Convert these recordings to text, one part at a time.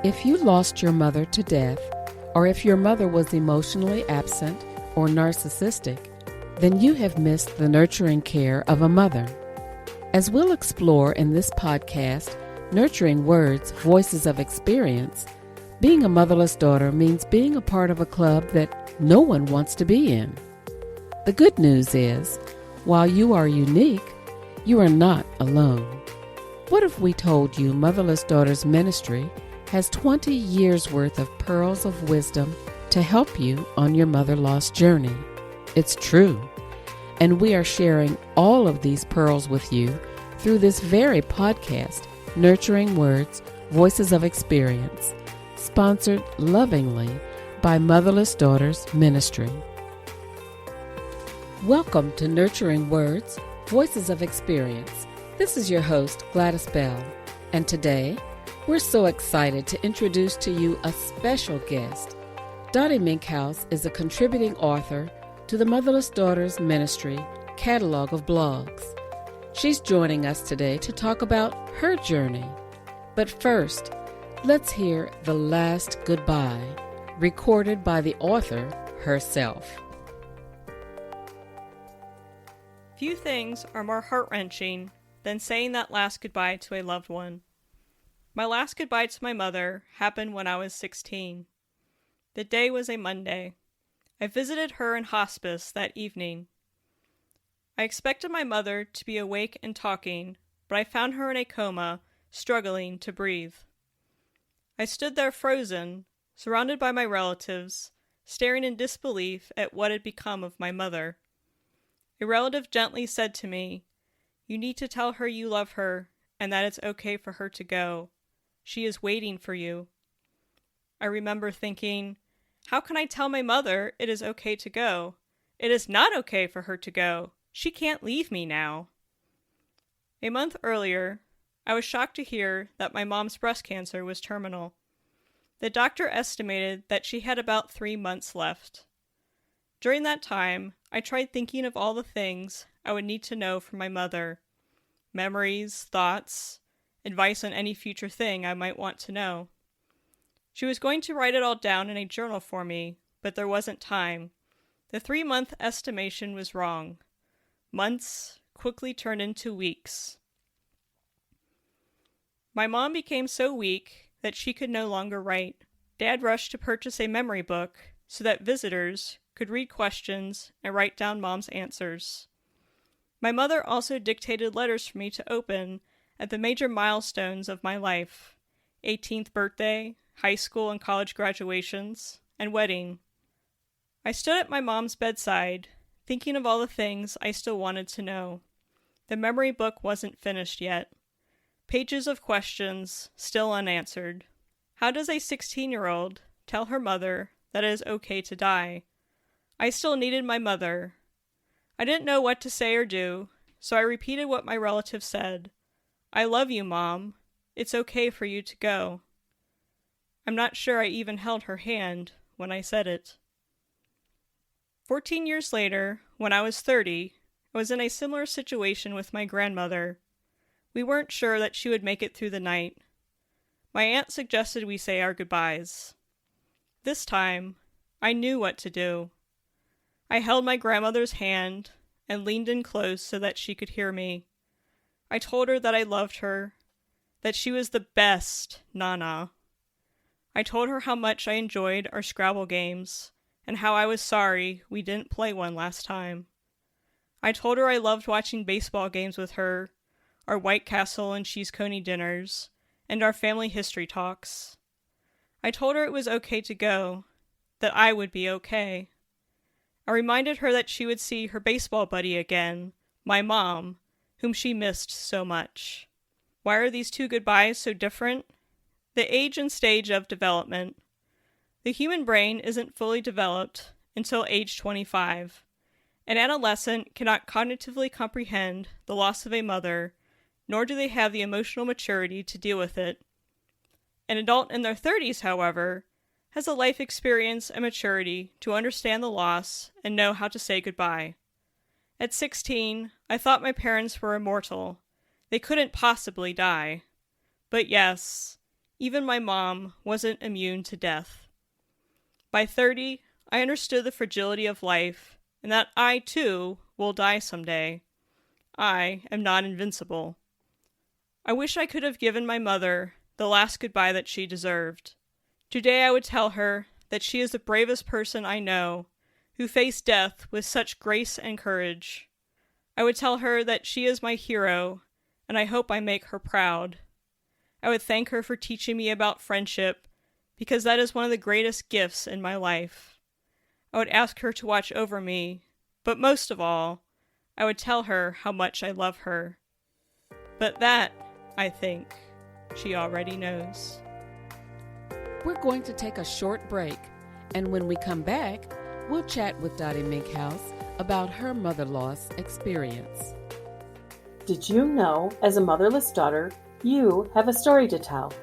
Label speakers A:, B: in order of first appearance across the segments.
A: If you lost your mother to death, or if your mother was emotionally absent or narcissistic, then you have missed the nurturing care of a mother. As we'll explore in this podcast, Nurturing Words, Voices of Experience, being a motherless daughter means being a part of a club that no one wants to be in. The good news is, while you are unique, you are not alone. What if we told you Motherless Daughters Ministry has 20 years worth of pearls of wisdom to help you on your mother loss journey? It's true. And we are sharing all of these pearls with you through this very podcast, Nurturing Words, Voices of Experience, sponsored lovingly by Motherless Daughters Ministry. Welcome to Nurturing Words, Voices of Experience. This is your host, Gladys Bell, and today, we're so excited to introduce to you a special guest. Dottie Menkhaus is a contributing author to the Motherless Daughters Ministry catalog of blogs. She's joining us today to talk about her journey. But first, let's hear The Last Goodbye, recorded by the author herself.
B: Few things are more heart-wrenching than saying that last goodbye to a loved one. My last goodbye to my mother happened when I was 16. The day was a Monday. I visited her in hospice that evening. I expected my mother to be awake and talking, but I found her in a coma, struggling to breathe. I stood there frozen, surrounded by my relatives, staring in disbelief at what had become of my mother. A relative gently said to me, "You need to tell her you love her and that it's okay for her to go. She is waiting for you." I remember thinking, how can I tell my mother it is okay to go? It is not okay for her to go. She can't leave me now. A month earlier, I was shocked to hear that my mom's breast cancer was terminal. The doctor estimated that she had about 3 months left. During that time, I tried thinking of all the things I would need to know from my mother. Memories, thoughts, advice on any future thing I might want to know. She was going to write it all down in a journal for me, but there wasn't time. The 3-month estimation was wrong. Months quickly turned into weeks. My mom became so weak that she could no longer write. Dad rushed to purchase a memory book so that visitors could read questions and write down Mom's answers. My mother also dictated letters for me to open at the major milestones of my life: 18th birthday, high school and college graduations, and wedding. I stood at my mom's bedside, thinking of all the things I still wanted to know. The memory book wasn't finished yet. Pages of questions still unanswered. How does a 16-year-old tell her mother that it is okay to die? I still needed my mother. I didn't know what to say or do, so I repeated what my relative said. "I love you, Mom. It's okay for you to go." I'm not sure I even held her hand when I said it. 14 years later, when I was 30, I was in a similar situation with my grandmother. We weren't sure that she would make it through the night. My aunt suggested we say our goodbyes. This time, I knew what to do. I held my grandmother's hand and leaned in close so that she could hear me. I told her that I loved her, that she was the best Nana. I told her how much I enjoyed our Scrabble games, and how I was sorry we didn't play one last time. I told her I loved watching baseball games with her, our White Castle and cheese coney dinners, and our family history talks. I told her it was okay to go, that I would be okay. I reminded her that she would see her baseball buddy again, my mom, whom she missed so much. Why are these two goodbyes so different? The age and stage of development. The human brain isn't fully developed until age 25. An adolescent cannot cognitively comprehend the loss of a mother, nor do they have the emotional maturity to deal with it. An adult in their 30s, however, has a life experience and maturity to understand the loss and know how to say goodbye. At 16, I thought my parents were immortal. They couldn't possibly die. But yes, even my mom wasn't immune to death. By 30, I understood the fragility of life and that I, too, will die someday. I am not invincible. I wish I could have given my mother the last goodbye that she deserved. Today I would tell her that she is the bravest person I know, who faced death with such grace and courage. I would tell her that she is my hero, and I hope I make her proud. I would thank her for teaching me about friendship, because that is one of the greatest gifts in my life. I would ask her to watch over me, but most of all, I would tell her how much I love her. But that, I think, she already knows.
A: We're going to take a short break, and when we come back, we'll chat with Dottie Menkhaus about her mother loss experience.
C: Did you know, as a motherless daughter, you have a story to tell?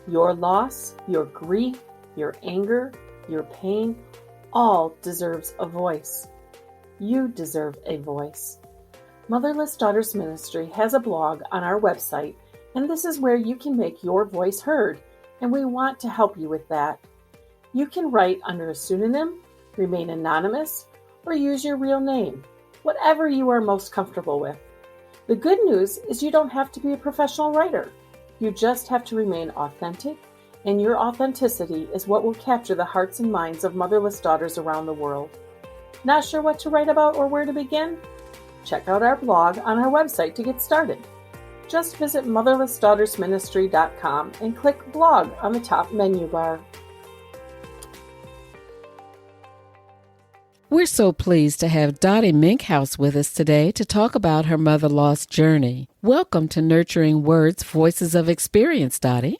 C: Your loss, your grief, your anger, your pain, all deserves a voice. You deserve a voice. Motherless Daughters Ministry has a blog on our website, and this is where you can make your voice heard, and we want to help you with that. You can write under a pseudonym, remain anonymous, or use your real name, whatever you are most comfortable with. The good news is you don't have to be a professional writer. You just have to remain authentic, and your authenticity is what will capture the hearts and minds of motherless daughters around the world. Not sure what to write about or where to begin? Check out our blog on our website to get started. Just visit motherlessdaughtersministry.com and click blog on the top menu bar.
A: We're so pleased to have Dottie Menkhaus with us today to talk about her mother loss journey. Welcome to Nurturing Words, Voices of Experience, Dottie.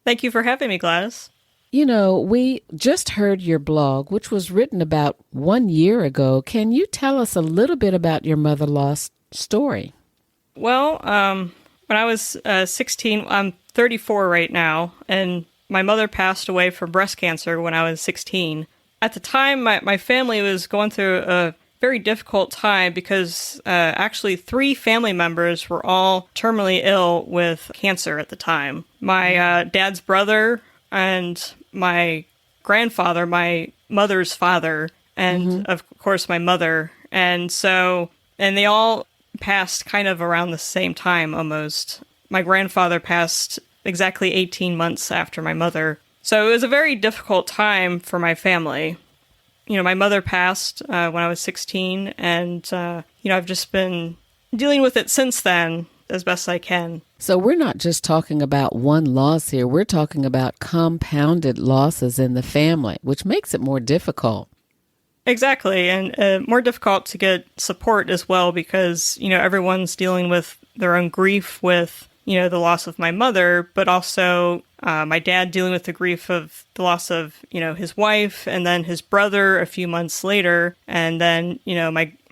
B: Thank you for having me, Gladys.
A: You know, we just heard your blog, which was written about 1 year ago. Can you tell us a little bit about your mother loss story?
B: Well, when I was 16, I'm 34 right now, and my mother passed away from breast cancer when I was 16. At the time, my family was going through a very difficult time because actually 3 family members were all terminally ill with cancer at the time. My dad's brother and my grandfather, my mother's father, and of course my mother. And they all passed kind of around the same time almost. My grandfather passed exactly 18 months after my mother. So it was a very difficult time for my family. You know, my mother passed when I was 16, and, I've just been dealing with it since then as best I can.
A: So we're not just talking about one loss here. We're talking about compounded losses in the family, which makes it more difficult.
B: Exactly, and more difficult to get support as well because, everyone's dealing with their own grief with, the loss of my mother, but also my dad dealing with the grief of the loss of, his wife, and then his brother a few months later, and then,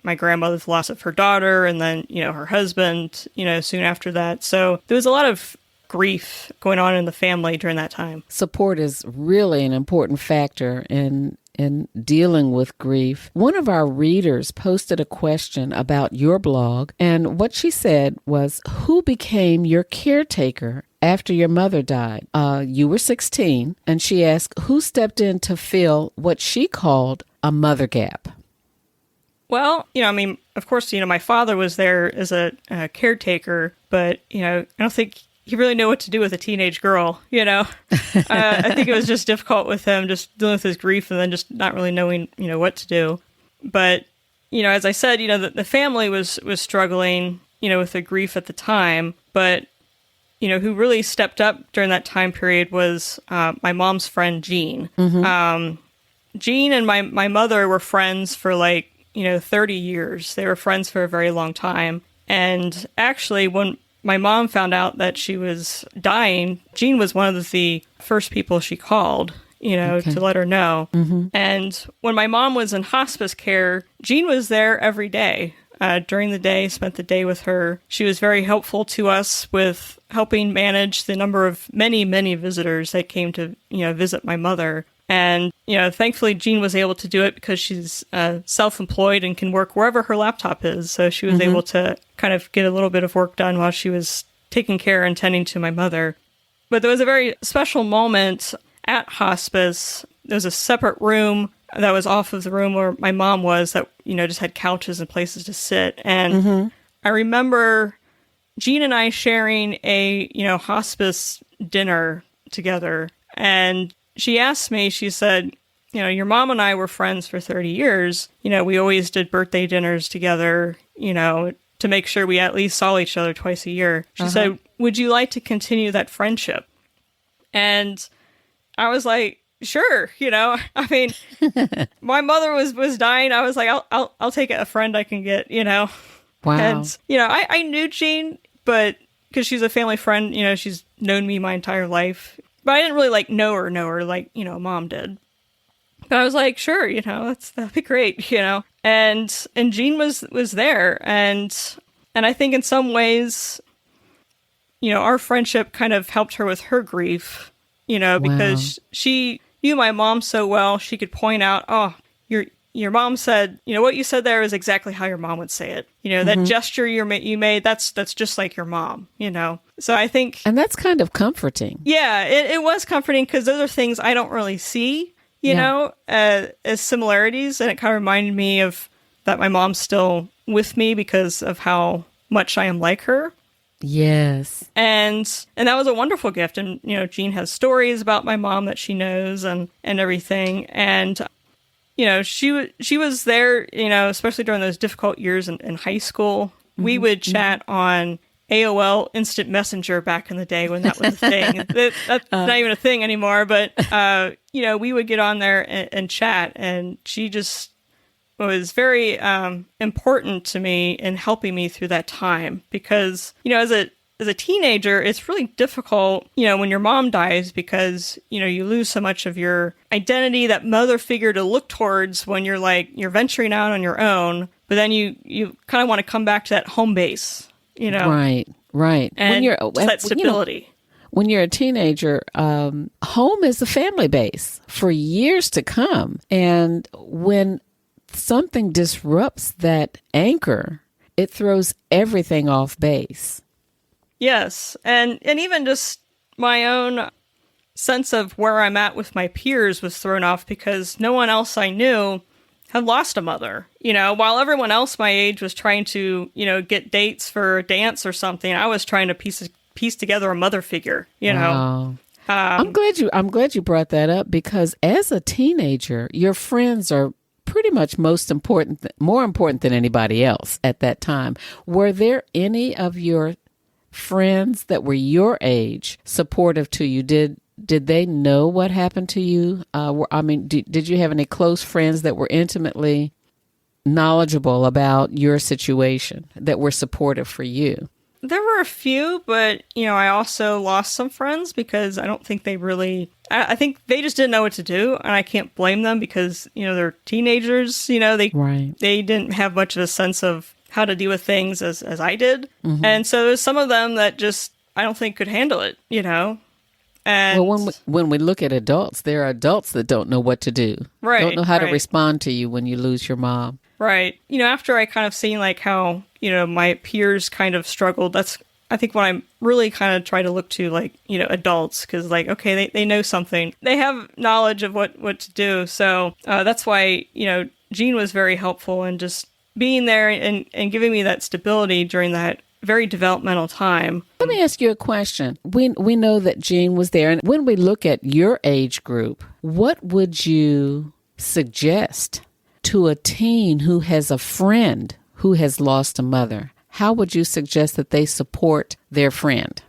B: my grandmother's loss of her daughter, and then, her husband, soon after that. So there was a lot of grief going on in the family during that time.
A: Support is really an important factor in dealing with grief. One of our readers posted a question about your blog, and what she said was, who became your caretaker after your mother died? You were 16, and she asked, who stepped in to fill what she called a mother gap?
B: Well, of course, my father was there as a caretaker, but, I don't think he really knew what to do with a teenage girl, I think it was just difficult with him just dealing with his grief and then just not really knowing, what to do. But, as I said, the family was struggling, with the grief at the time, but, who really stepped up during that time period was my mom's friend, Jean. Jean and my mother were friends for 30 years. They were friends for a very long time. And actually, when my mom found out that she was dying, Jean was one of the first people she called, to let her know. And when my mom was in hospice care, Jean was there every day. During the day, spent the day with her. She was very helpful to us with helping manage the number of many, many visitors that came to, visit my mother. And, thankfully, Jean was able to do it because she's self-employed and can work wherever her laptop is. So she was able to kind of get a little bit of work done while she was taking care and tending to my mother. But there was a very special moment at hospice. There was a separate room that was off of the room where my mom was that, just had couches and places to sit. And I remember Jean and I sharing a, hospice dinner together. And she asked me, she said, your mom and I were friends for 30 years. We always did birthday dinners together, to make sure we at least saw each other twice a year. She said, would you like to continue that friendship? And I was like, sure. I mean, my mother was dying. I was like, I'll take a friend I can get,
A: Wow.
B: And, I knew Jean, but because she's a family friend, she's known me my entire life, but I didn't really know her like, mom did. But I was like, sure, that'd be great, and Jean was there. And I think in some ways, our friendship kind of helped her with her grief, because she knew my mom so well. She could point out, oh, your mom said, what you said there is exactly how your mom would say it. That gesture you made, that's just like your mom, So I think...
A: And that's kind of comforting.
B: Yeah, it was comforting because those are things I don't really see, as similarities. And it kind of reminded me of that my mom's still with me because of how much I am like her.
A: Yes.
B: And that was a wonderful gift. And, Jean has stories about my mom that she knows and everything. And, she was there, especially during those difficult years in high school. We would chat on AOL Instant Messenger back in the day when that was a thing. That's not even a thing anymore. But, we would get on there and chat. And she just was very important to me in helping me through that time. Because, as a teenager, it's really difficult, when your mom dies because, you lose so much of your identity, that mother figure to look towards when you're venturing out on your own. But then you kind of want to come back to that home base,
A: Right.
B: And that stability.
A: When you're a teenager, home is the family base for years to come. And when something disrupts that anchor, it throws everything off base.
B: Yes. And even just my own sense of where I'm at with my peers was thrown off because no one else I knew had lost a mother. While everyone else my age was trying to, get dates for a dance or something, I was trying to piece together a mother figure,
A: Wow. I'm glad you brought that up because as a teenager, your friends are pretty much more important than anybody else at that time. Were there any of your friends that were your age supportive to you? Did they know what happened to you? Did you have any close friends that were intimately knowledgeable about your situation that were supportive for you?
B: There were a few, but, I also lost some friends because I don't think they really... I think they just didn't know what to do, and I can't blame them because, they're teenagers, they didn't have much of a sense of how to deal with things as I did. Mm-hmm. And so there's some of them that just, I don't think could handle it, And
A: when we look at adults, there are adults that don't know what to do.
B: Right.
A: Don't know how to respond to you when you lose your mom.
B: Right. After I kind of seen how, my peers kind of struggled, that's, I think what I'm really kind of trying to look to, adults, because okay, they know something. They have knowledge of what to do. So that's why, Jean was very helpful in just being there and giving me that stability during that very developmental time.
A: Let me ask you a question. We know that Jean was there. And when we look at your age group, what would you suggest to a teen who has a friend who has lost a mother? How would you suggest that they support their friend?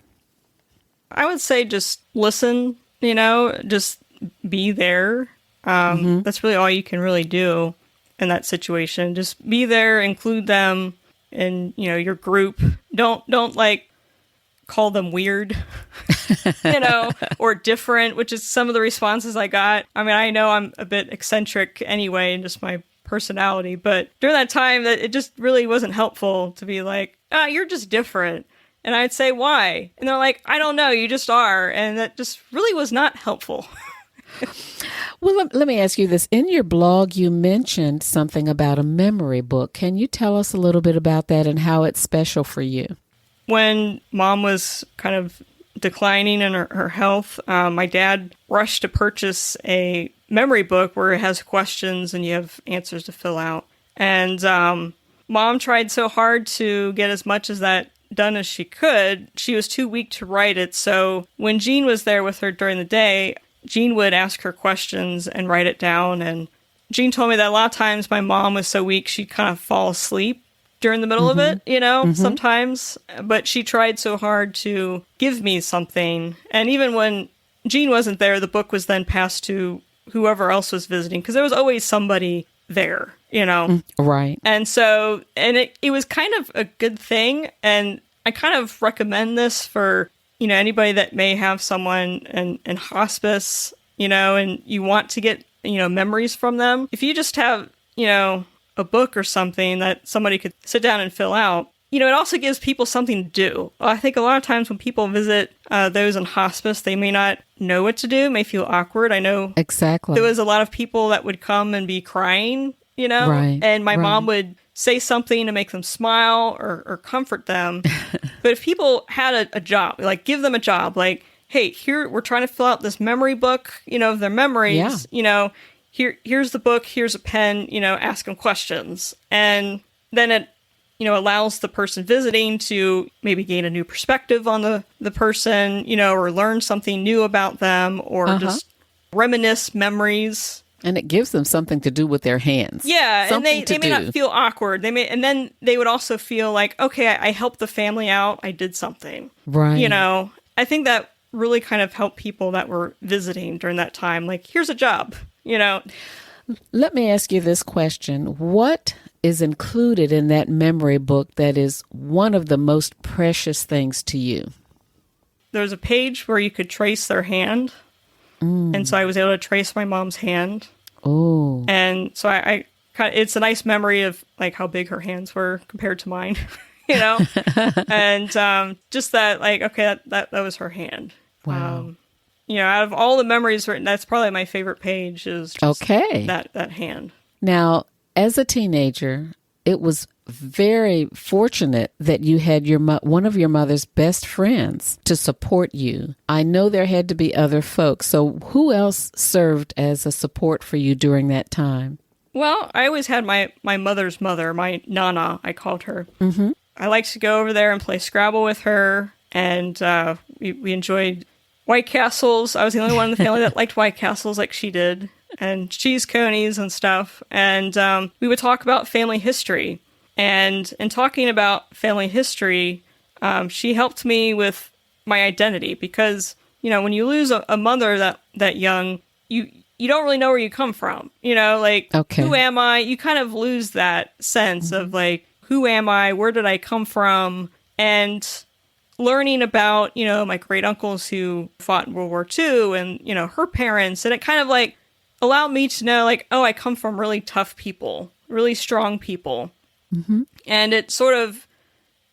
B: I would say just listen, just be there. That's really all you can really do in that situation. Just be there, include them in, your group. Don't call them weird, or different, which is some of the responses I got. I mean, I know I'm a bit eccentric anyway in just my personality, but during that time that it just really wasn't helpful to be like, you're just different. And I'd say, why? And they're like, I don't know, you just are. And that just really was not helpful.
A: Well, let me ask you this. In your blog, you mentioned something about a memory book. Can you tell us a little bit about that and how it's special for you?
B: When Mom was kind of declining in her health, my dad rushed to purchase a memory book where it has questions and you have answers to fill out. And Mom tried so hard to get as much as that done as she could. She was too weak to write it. So when Jean was there with her during the day, Jean would ask her questions and write it down. And Jean told me that a lot of times my mom was so weak, she'd kind of fall asleep during the middle of it, sometimes. But she tried so hard to give me something. And even when Jean wasn't there, the book was then passed to whoever else was visiting, because there was always somebody there,
A: Right.
B: And so, and it was kind of a good thing. And I kind of recommend this for, anybody that may have someone in hospice, and you want to get, memories from them. If you just have, a book or something that somebody could sit down and fill out, it also gives people something to do. I think a lot of times when people visit those in hospice, they may not know what to do, may feel awkward. I know
A: exactly.
B: There was a lot of people that would come and be crying,
A: Right,
B: and my
A: right.
B: mom would say something to make them smile or comfort them. But if people had a job, like give them a job, like, hey, here, we're trying to fill out this memory book, of their memories, here's the book, here's a pen, ask them questions. And then it, allows the person visiting to maybe gain a new perspective on the person, or learn something new about them, or just reminisce memories.
A: And it gives them something to do with their hands.
B: Yeah,
A: something
B: and they may not feel awkward. And then they would also feel like, okay, I helped the family out. I did something.
A: Right.
B: I think that really kind of helped people that were visiting during that time. Like, here's a job,
A: Let me ask you this question. What is included in that memory book that is one of the most precious things to you?
B: There's a page where you could trace their hand. And so I was able to trace my mom's hand.
A: Oh.
B: And so I kind of, it's a nice memory of like how big her hands were compared to mine, and just that, like, okay, that was her hand.
A: Wow.
B: Out of all the memories written, that's probably my favorite page, is just that hand.
A: Now, as a teenager, it was very fortunate that you had one of your mother's best friends to support you. I know there had to be other folks. So who else served as a support for you during that time?
B: Well, I always had my mother's mother, my Nana, I called her.
A: Mm-hmm.
B: I liked to go over there and play Scrabble with her, and we enjoyed White Castles. I was the only one in the family that liked White Castles like she did, and cheese conies and stuff. And we would talk about family history. And in talking about family history, she helped me with my identity, because, when you lose a mother that young, you don't really know where you come from,
A: Okay.
B: Who am I? You kind of lose that sense of like, who am I? Where did I come from? And learning about, my great uncles who fought in World War II and, her parents. And it kind of like allowed me to know, like, oh, I come from really tough people, really strong people.
A: Mm-hmm.
B: And it sort of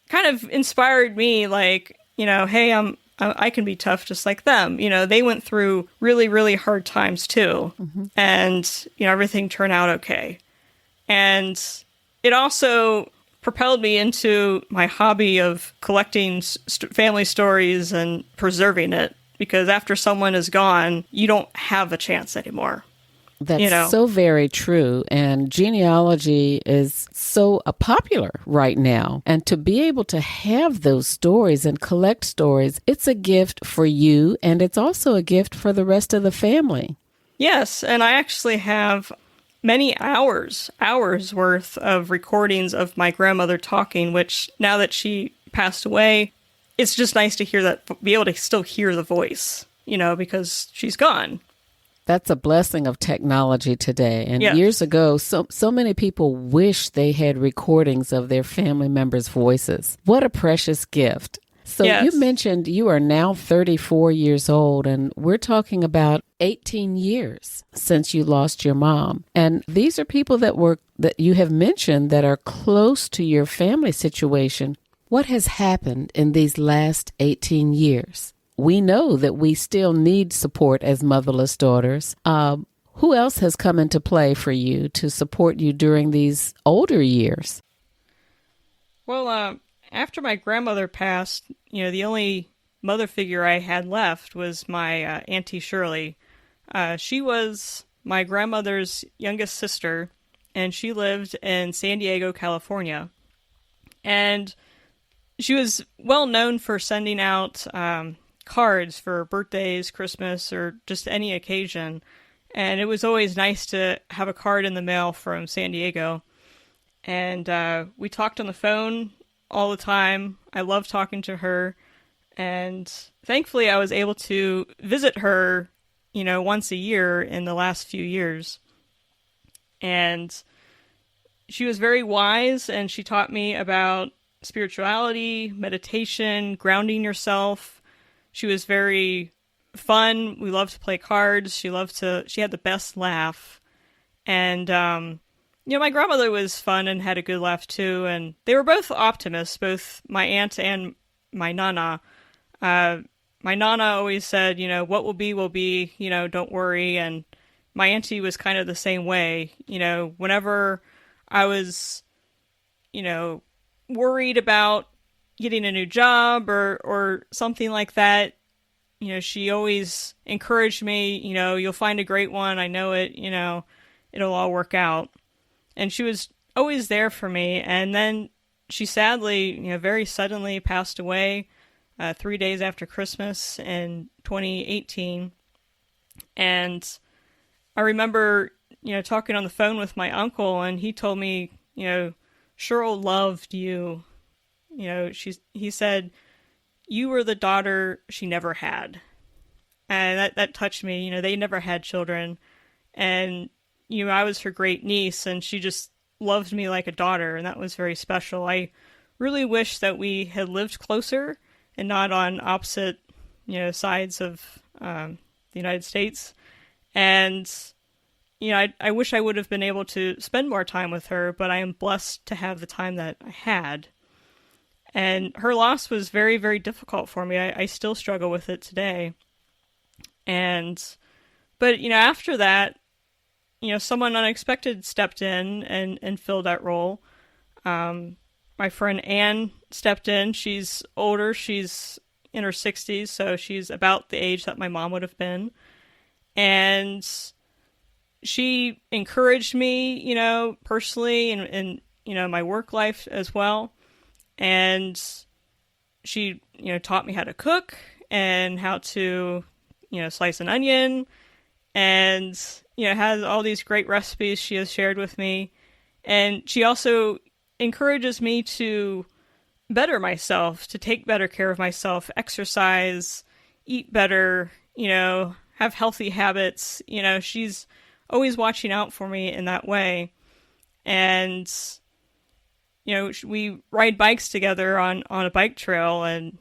B: kind of inspired me, like, hey, I can be tough just like them. They went through really, really hard times too.
A: Mm-hmm.
B: And, everything turned out okay. And it also propelled me into my hobby of collecting family stories and preserving it, because after someone is gone, you don't have a chance anymore.
A: That's so very true. And genealogy is so popular right now. And to be able to have those stories and collect stories, it's a gift for you, and it's also a gift for the rest of the family.
B: Yes, and I actually have many hours worth of recordings of my grandmother talking, which now that she passed away, it's just nice to hear that, be able to still hear the voice, because she's gone.
A: That's a blessing of technology today. And
B: Yes.
A: Years ago, so many people wish they had recordings of their family members' voices. What a precious gift. So
B: Yes.
A: You mentioned you are now 34 years old, and we're talking about 18 years since you lost your mom. And these are people that you have mentioned that are close to your family situation. What has happened in these last 18 years? We know that we still need support as motherless daughters. Who else has come into play for you to support you during these older years?
B: Well, after my grandmother passed, the only mother figure I had left was my Auntie Shirley. She was my grandmother's youngest sister, and she lived in San Diego, California. And she was well known for sending out cards for birthdays, Christmas, or just any occasion. And it was always nice to have a card in the mail from San Diego. And we talked on the phone all the time. I loved talking to her. And thankfully, I was able to visit her, once a year in the last few years. And she was very wise, and she taught me about spirituality, meditation, grounding yourself. She was very fun. We loved to play cards. She had the best laugh. And, my grandmother was fun and had a good laugh too. And they were both optimists, both my aunt and my nana. My nana always said, what will be, don't worry. And my auntie was kind of the same way. Whenever I was, worried about getting a new job or something like that, she always encouraged me, you'll find a great one. I know it, it'll all work out. And she was always there for me. And then she sadly, very suddenly passed away 3 days after Christmas in 2018. And I remember, talking on the phone with my uncle, and he told me, Cheryl loved you. He said, you were the daughter she never had. And that touched me. They never had children. And, I was her great niece, and she just loved me like a daughter, and that was very special. I really wish that we had lived closer and not on opposite, sides of the United States. And, I wish I would have been able to spend more time with her, but I am blessed to have the time that I had. And her loss was very, very difficult for me. I still struggle with it today. But after that, someone unexpected stepped in and filled that role. My friend Anne stepped in. She's older. She's in her 60s, so she's about the age that my mom would have been. And she encouraged me, personally and my work life as well. And she, taught me how to cook and how to, slice an onion, and, has all these great recipes she has shared with me. And she also encourages me to better myself, to take better care of myself, exercise, eat better, have healthy habits. She's always watching out for me in that way. And, we ride bikes together on a bike trail, and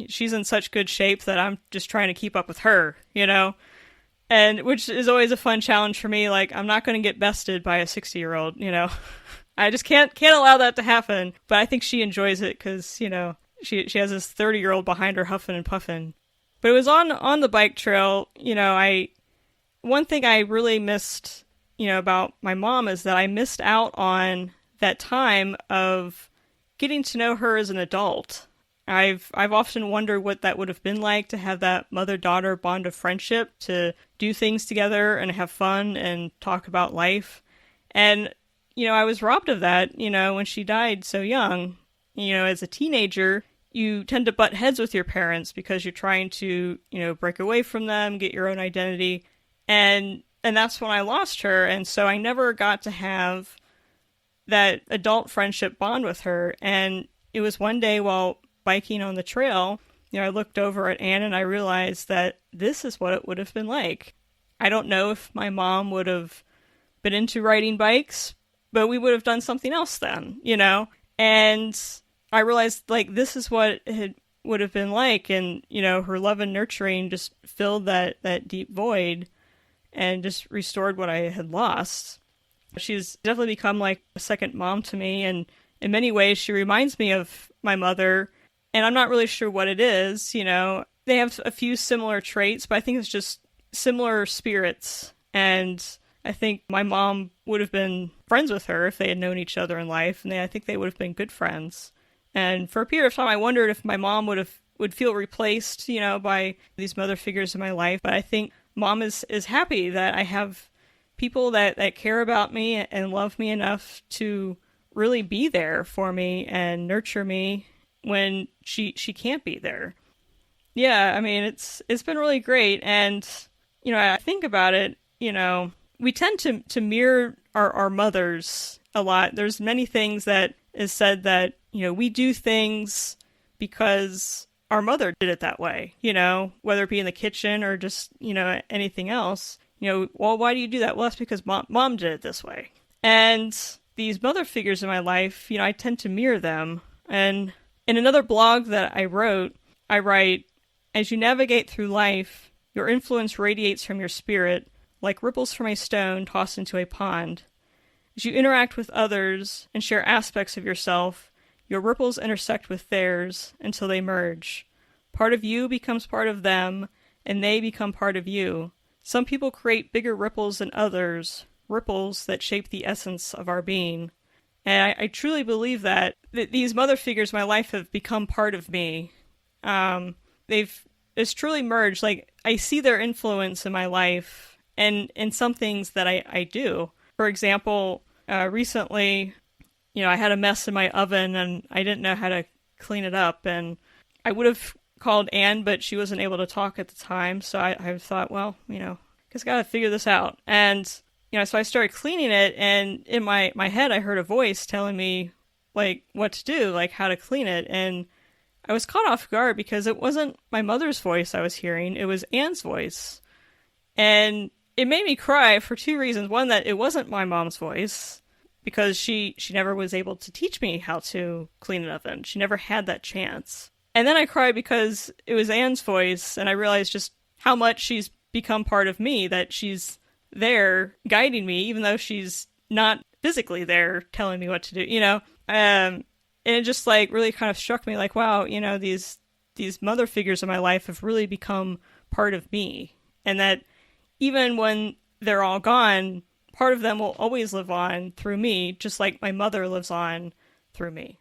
B: she's in such good shape that I'm just trying to keep up with her, and which is always a fun challenge for me. Like, I'm not going to get bested by a 60-year-old, I just can't allow that to happen. But I think she enjoys it because, she has this 30-year-old behind her huffing and puffing. But it was on the bike trail, one thing I really missed, about my mom is that I missed out on that time of getting to know her as an adult. I've often wondered what that would have been like to have that mother-daughter bond of friendship, to do things together and have fun and talk about life. And, I was robbed of that, when she died so young. As a teenager, you tend to butt heads with your parents because you're trying to, break away from them, get your own identity. And that's when I lost her. And so I never got to have that adult friendship bond with her. And it was one day while biking on the trail, I looked over at Anne and I realized that this is what it would have been like. I don't know if my mom would have been into riding bikes, but we would have done something else then, And I realized, this is what it would have been like. And, her love and nurturing just filled that deep void and just restored what I had lost. She's definitely become like a second mom to me. And in many ways, she reminds me of my mother. And I'm not really sure what it is. They have a few similar traits, but I think it's just similar spirits. And I think my mom would have been friends with her if they had known each other in life. And I think they would have been good friends. And for a period of time, I wondered if my mom would have would feel replaced, by these mother figures in my life. But I think Mom is happy that I have people that care about me and love me enough to really be there for me and nurture me when she can't be there. Yeah, I mean, it's been really great. And, I think about it, we tend to mirror our mothers a lot. There's many things that is said that, we do things because our mother did it that way, whether it be in the kitchen or just, anything else. Well, why do you do that? Well, that's because mom did it this way. And these mother figures in my life, I tend to mirror them. And in another blog that I wrote, I write, as you navigate through life, your influence radiates from your spirit, like ripples from a stone tossed into a pond. As you interact with others and share aspects of yourself, your ripples intersect with theirs until they merge. Part of you becomes part of them, and they become part of you. Some people create bigger ripples than others, ripples that shape the essence of our being. And I truly believe that these mother figures in my life have become part of me. It's truly merged. Like, I see their influence in my life and in some things that I do. For example, recently, I had a mess in my oven and I didn't know how to clean it up. And I would have called Anne, but she wasn't able to talk at the time. So I thought, well, just got to figure this out. And, so I started cleaning it. And in my head, I heard a voice telling me, like, what to do, like how to clean it. And I was caught off guard because it wasn't my mother's voice I was hearing. It was Anne's voice. And it made me cry for two reasons. One, that it wasn't my mom's voice because she never was able to teach me how to clean an oven. She never had that chance. And then I cried because it was Anne's voice, and I realized just how much she's become part of me, that she's there guiding me, even though she's not physically there telling me what to do, And it just really kind of struck me like, wow, these mother figures in my life have really become part of me. And that even when they're all gone, part of them will always live on through me, just like my mother lives on through me.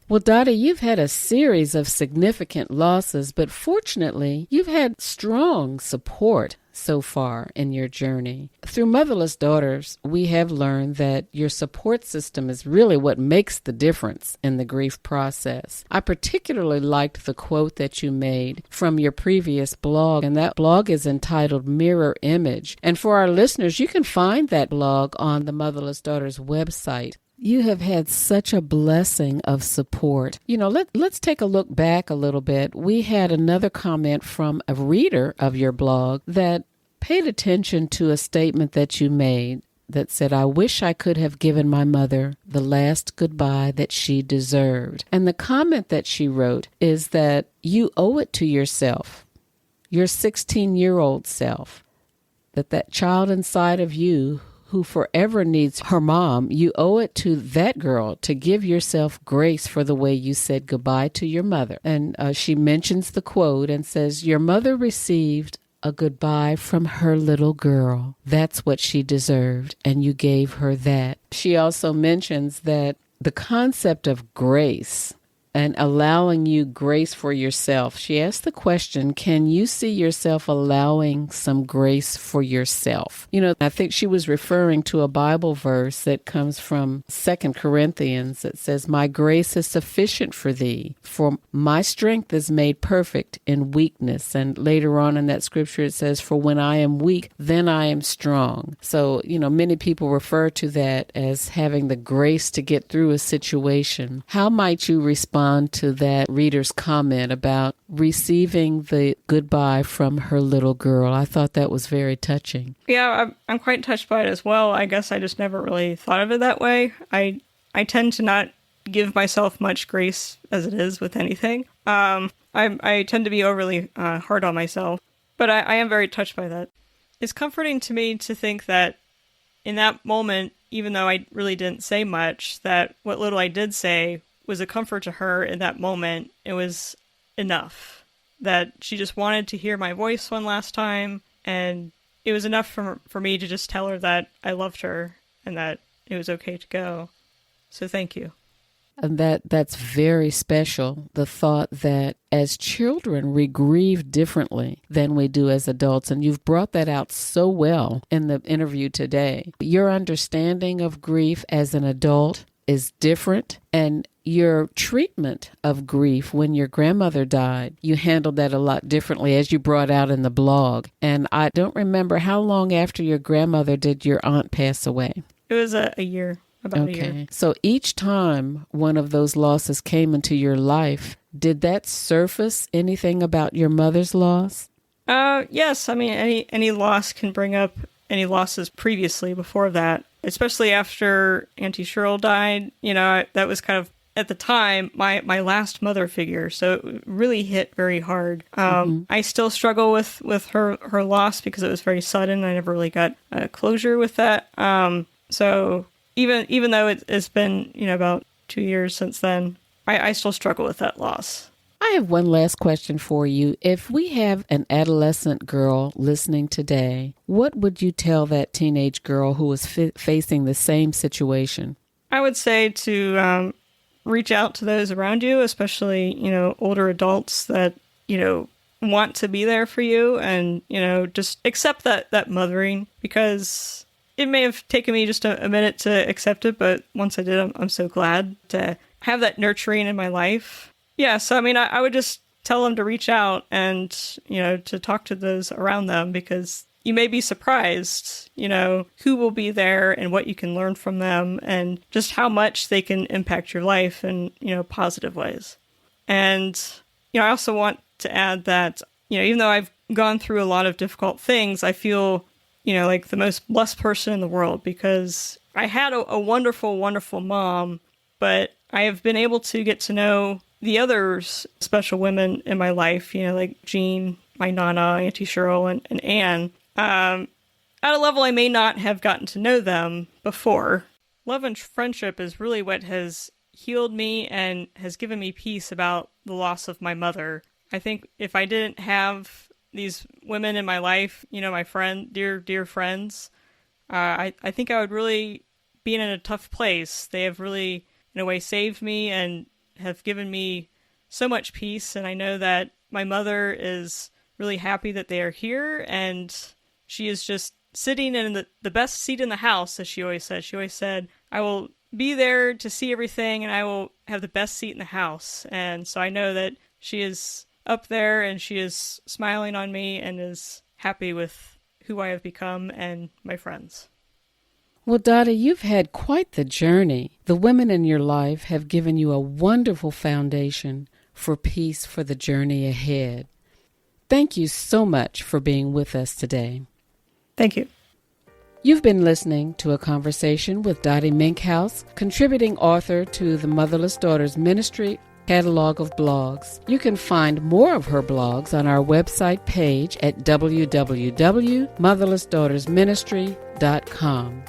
A: Well, Dottie, you've had a series of significant losses, but fortunately, you've had strong support so far in your journey. Through Motherless Daughters, we have learned that your support system is really what makes the difference in the grief process. I particularly liked the quote that you made from your previous blog, and that blog is entitled Mirror Image. And for our listeners, you can find that blog on the Motherless Daughters website. You have had such a blessing of support. Let's take a look back a little bit. We had another comment from a reader of your blog that paid attention to a statement that you made that said, I wish I could have given my mother the last goodbye that she deserved. And the comment that she wrote is that you owe it to yourself, your 16-year-old self, that child inside of you who forever needs her mom, you owe it to that girl to give yourself grace for the way you said goodbye to your mother. And she mentions the quote and says, your mother received a goodbye from her little girl. That's what she deserved, and you gave her that. She also mentions that the concept of grace and allowing you grace for yourself. She asked the question, can you see yourself allowing some grace for yourself? I think she was referring to a Bible verse that comes from 2 Corinthians that says, my grace is sufficient for thee, for my strength is made perfect in weakness. And later on in that scripture it says, for when I am weak, then I am strong. So, many people refer to that as having the grace to get through a situation. How might you respond to that reader's comment about receiving the goodbye from her little girl? I thought that was very touching.
B: Yeah, I'm quite touched by it as well. I guess I just never really thought of it that way. I tend to not give myself much grace as it is with anything. I tend to be overly hard on myself, but I am very touched by that. It's comforting to me to think that in that moment, even though I really didn't say much, that what little I did say was a comfort to her in that moment. It was enough that she just wanted to hear my voice one last time, and it was enough for me to just tell her that I loved her and that it was okay to go. So thank you.
A: And that's very special, the thought that as children we grieve differently than we do as adults. And you've brought that out so well in the interview today. Your understanding of grief as an adult is different, and your treatment of grief when your grandmother died, you handled that a lot differently, as you brought out in the blog. And I don't remember, how long after your grandmother did your aunt pass away?
B: It was a year, about a year.
A: So each time one of those losses came into your life, did that surface anything about your mother's loss?
B: Yes. I mean, any loss can bring up any losses previously before that, especially after Auntie Cheryl died. You know, that was kind of, at the time, my last mother figure. So it really hit very hard. I still struggle with her loss because it was very sudden. I never really got closure with that. So even though it's been, about 2 years since then, I still struggle with that loss.
A: I have one last question for you. If we have an adolescent girl listening today, what would you tell that teenage girl who is facing the same situation?
B: I would say to reach out to those around you, especially, older adults that, want to be there for you, and, just accept that mothering, because it may have taken me just a minute to accept it, but once I did, I'm so glad to have that nurturing in my life. Yeah, so I mean, I would just tell them to reach out and, to talk to those around them, because you may be surprised, who will be there and what you can learn from them, and just how much they can impact your life in, positive ways. And, I also want to add that, even though I've gone through a lot of difficult things, I feel, like the most blessed person in the world, because I had a wonderful, wonderful mom, but I have been able to get to know the other special women in my life, like Jean, my Nana, Auntie Cheryl, and Anne, at a level I may not have gotten to know them before. Love and friendship is really what has healed me and has given me peace about the loss of my mother. I think if I didn't have these women in my life, my dear friends, I think I would really be in a tough place. They have really, in a way, saved me and have given me so much peace. And I know that my mother is really happy that they are here, and she is just sitting in the best seat in the house, as she always said. She always said, I will be there to see everything, and I will have the best seat in the house. And so I know that she is up there, and she is smiling on me and is happy with who I have become and my friends.
A: Well, Dottie, you've had quite the journey. The women in your life have given you a wonderful foundation for peace for the journey ahead. Thank you so much for being with us today.
B: Thank you.
A: You've been listening to a conversation with Dottie Menkhaus, contributing author to the Motherless Daughters Ministry catalog of blogs. You can find more of her blogs on our website page at www.motherlessdaughtersministry.com.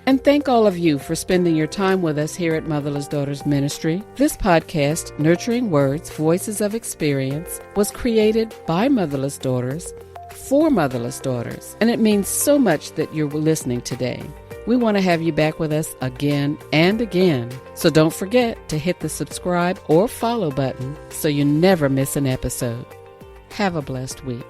A: And thank all of you for spending your time with us here at Motherless Daughters Ministry. This podcast, Nurturing Words, Voices of Experience, was created by Motherless Daughters for Motherless Daughters, and it means so much that you're listening today. We want to have you back with us again and again, so don't forget to hit the subscribe or follow button so you never miss an episode. Have a blessed week.